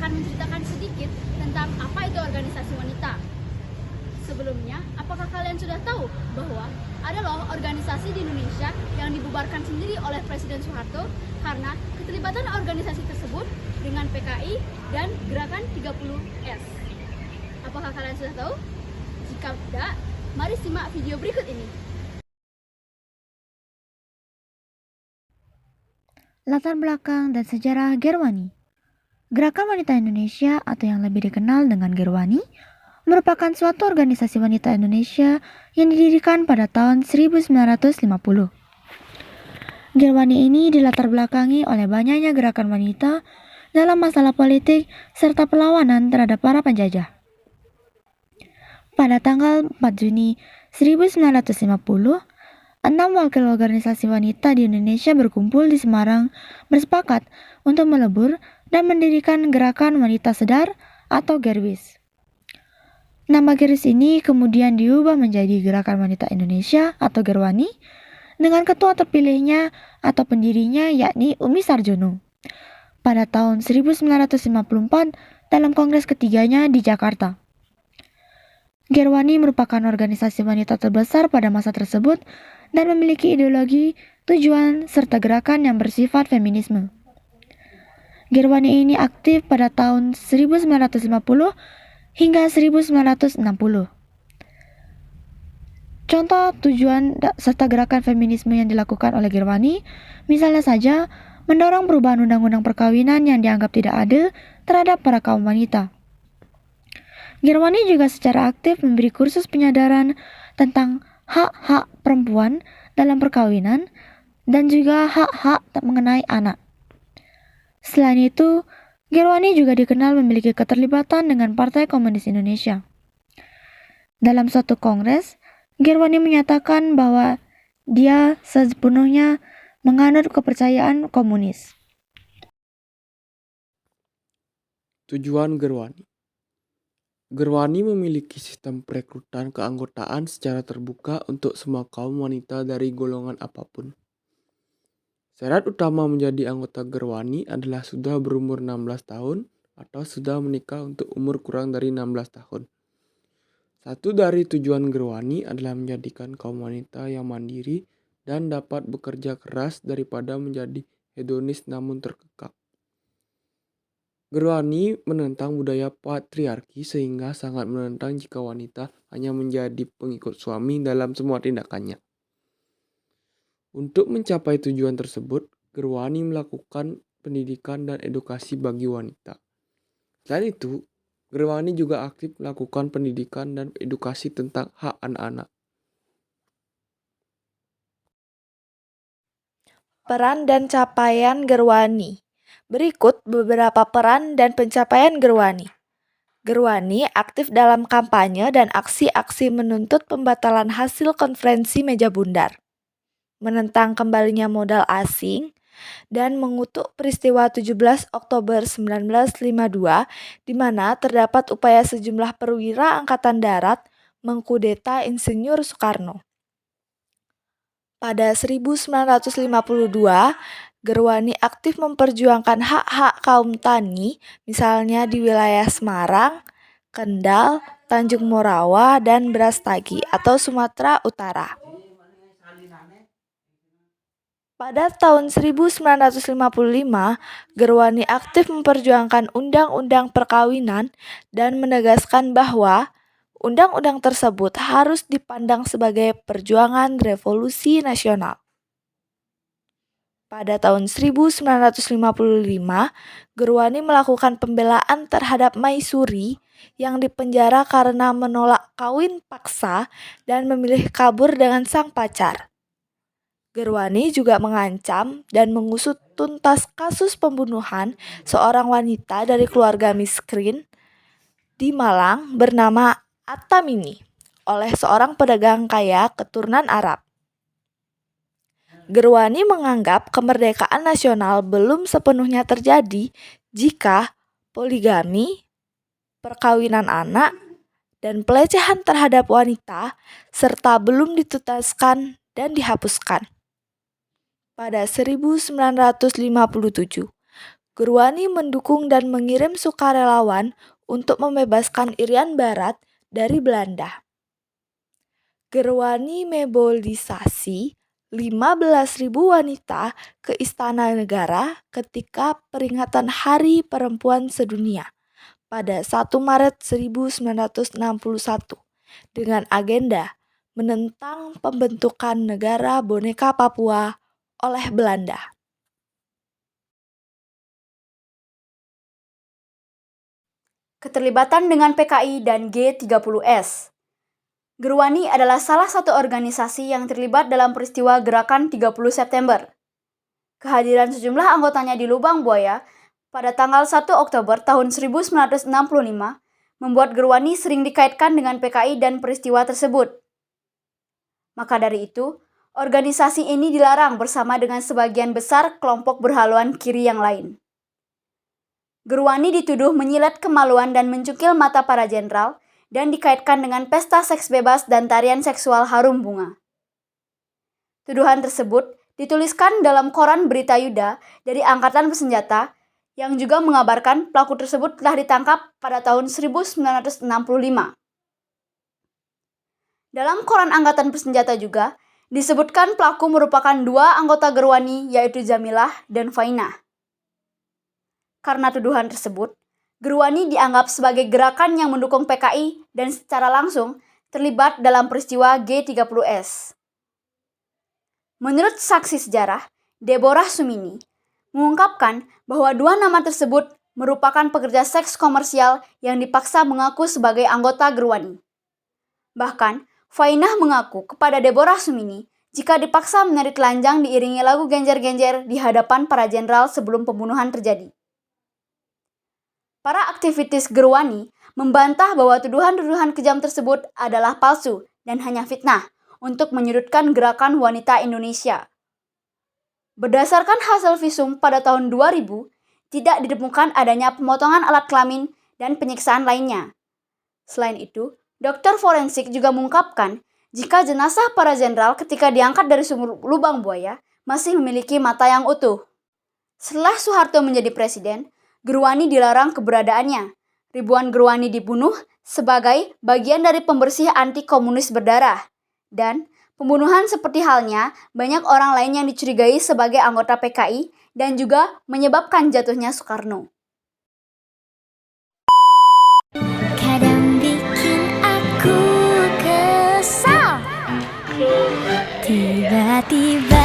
akan menceritakan sedikit tentang apa itu organisasi wanita. Sebelumnya, apakah kalian sudah tahu bahwa ada loh organisasi di Indonesia yang dibubarkan sendiri oleh Presiden Soeharto karena keterlibatan organisasi tersebut dengan PKI dan Gerakan 30S. Apakah kalian sudah tahu? Jika tidak, mari simak video berikut ini. Latar belakang dan sejarah Gerwani. Gerakan Wanita Indonesia atau yang lebih dikenal dengan Gerwani merupakan suatu organisasi wanita Indonesia yang didirikan pada tahun 1950. Gerwani ini dilatar belakangi oleh banyaknya gerakan wanita dalam masalah politik serta perlawanan terhadap para penjajah. Pada tanggal 4 Juni 1950, 6 wakil organisasi wanita di Indonesia berkumpul di Semarang bersepakat untuk melebur dan mendirikan Gerakan Wanita Sedar atau Gerwis. Nama Gerwis ini kemudian diubah menjadi Gerakan Wanita Indonesia atau Gerwani dengan ketua terpilihnya atau pendirinya yakni Umi Sarjono pada tahun 1954 dalam kongres ketiganya di Jakarta. Gerwani merupakan organisasi wanita terbesar pada masa tersebut dan memiliki ideologi, tujuan, serta gerakan yang bersifat feminisme. Gerwani ini aktif pada tahun 1950 hingga 1960. Contoh tujuan serta gerakan feminisme yang dilakukan oleh Gerwani, misalnya saja mendorong perubahan undang-undang perkawinan yang dianggap tidak adil terhadap para kaum wanita. Gerwani juga secara aktif memberi kursus penyadaran tentang hak-hak perempuan dalam perkawinan dan juga hak-hak mengenai anak. Selain itu, Gerwani juga dikenal memiliki keterlibatan dengan Partai Komunis Indonesia. Dalam suatu kongres, Gerwani menyatakan bahwa dia sepenuhnya menganut kepercayaan komunis. Tujuan Gerwani. Gerwani memiliki sistem perekrutan keanggotaan secara terbuka untuk semua kaum wanita dari golongan apapun. Syarat utama menjadi anggota Gerwani adalah sudah berumur 16 tahun atau sudah menikah untuk umur kurang dari 16 tahun. Satu dari tujuan Gerwani adalah menjadikan kaum wanita yang mandiri dan dapat bekerja keras daripada menjadi hedonis namun terkekang. Gerwani menentang budaya patriarki sehingga sangat menentang jika wanita hanya menjadi pengikut suami dalam semua tindakannya. Untuk mencapai tujuan tersebut, Gerwani melakukan pendidikan dan edukasi bagi wanita. Selain itu, Gerwani juga aktif melakukan pendidikan dan edukasi tentang hak anak-anak. Peran dan capaian Gerwani. Berikut beberapa peran dan pencapaian Gerwani. Gerwani aktif dalam kampanye dan aksi-aksi menuntut pembatalan hasil konferensi meja bundar, menentang kembalinya modal asing, dan mengutuk peristiwa 17 Oktober 1952 di mana terdapat upaya sejumlah perwira Angkatan Darat mengkudeta Insinyur Soekarno. Pada 1952, Gerwani aktif memperjuangkan hak-hak kaum tani, misalnya di wilayah Semarang, Kendal, Tanjung Morawa, dan Brastagi atau Sumatera Utara. Pada tahun 1955, Gerwani aktif memperjuangkan undang-undang perkawinan dan menegaskan bahwa undang-undang tersebut harus dipandang sebagai perjuangan revolusi nasional. Pada tahun 1955, Gerwani melakukan pembelaan terhadap Maisuri yang dipenjara karena menolak kawin paksa dan memilih kabur dengan sang pacar. Gerwani juga mengancam dan mengusut tuntas kasus pembunuhan seorang wanita dari keluarga miskin di Malang bernama Atamini oleh seorang pedagang kaya keturunan Arab. Gerwani menganggap kemerdekaan nasional belum sepenuhnya terjadi jika poligami, perkawinan anak, dan pelecehan terhadap wanita serta belum dituntaskan dan dihapuskan. Pada 1957, Gerwani mendukung dan mengirim sukarelawan untuk membebaskan Irian Barat dari Belanda. Gerwani mobilisasi 15.000 wanita ke Istana Negara ketika peringatan Hari Perempuan Sedunia pada 1 Maret 1961 dengan agenda menentang pembentukan negara boneka Papua oleh Belanda. Keterlibatan dengan PKI dan G30S. Gerwani adalah salah satu organisasi yang terlibat dalam peristiwa Gerakan 30 September. Kehadiran sejumlah anggotanya di Lubang Buaya pada tanggal 1 Oktober tahun 1965 membuat Gerwani sering dikaitkan dengan PKI dan peristiwa tersebut. Maka dari itu, organisasi ini dilarang bersama dengan sebagian besar kelompok berhaluan kiri yang lain. Gerwani dituduh menyilet kemaluan dan mencungkil mata para jenderal dan dikaitkan dengan pesta seks bebas dan tarian seksual harum bunga. Tuduhan tersebut dituliskan dalam koran Berita Yuda dari Angkatan Bersenjata yang juga mengabarkan pelaku tersebut telah ditangkap pada tahun 1965. Dalam koran Angkatan Bersenjata juga disebutkan pelaku merupakan 2 anggota Gerwani yaitu Jamilah dan Fainah. Karena tuduhan tersebut, Gerwani dianggap sebagai gerakan yang mendukung PKI dan secara langsung terlibat dalam peristiwa G30S. Menurut saksi sejarah, Deborah Sumini mengungkapkan bahwa 2 nama tersebut merupakan pekerja seks komersial yang dipaksa mengaku sebagai anggota Gerwani. Bahkan, Fainah mengaku kepada Deborah Sumini jika dipaksa menari telanjang diiringi lagu genjer-genjer di hadapan para jenderal sebelum pembunuhan terjadi. Para aktivis Gerwani membantah bahwa tuduhan-tuduhan kejam tersebut adalah palsu dan hanya fitnah untuk menyudutkan gerakan wanita Indonesia. Berdasarkan hasil visum pada tahun 2000, tidak ditemukan adanya pemotongan alat kelamin dan penyiksaan lainnya. Selain itu, dokter forensik juga mengungkapkan jika jenazah para jenderal ketika diangkat dari sumur Lubang Buaya masih memiliki mata yang utuh. Setelah Soeharto menjadi presiden, Gerwani dilarang keberadaannya. Ribuan Gerwani dibunuh sebagai bagian dari pembersih anti-komunis berdarah. Dan pembunuhan seperti halnya banyak orang lain yang dicurigai sebagai anggota PKI dan juga menyebabkan jatuhnya Soekarno. Kadang bikin aku kesal, tiba-tiba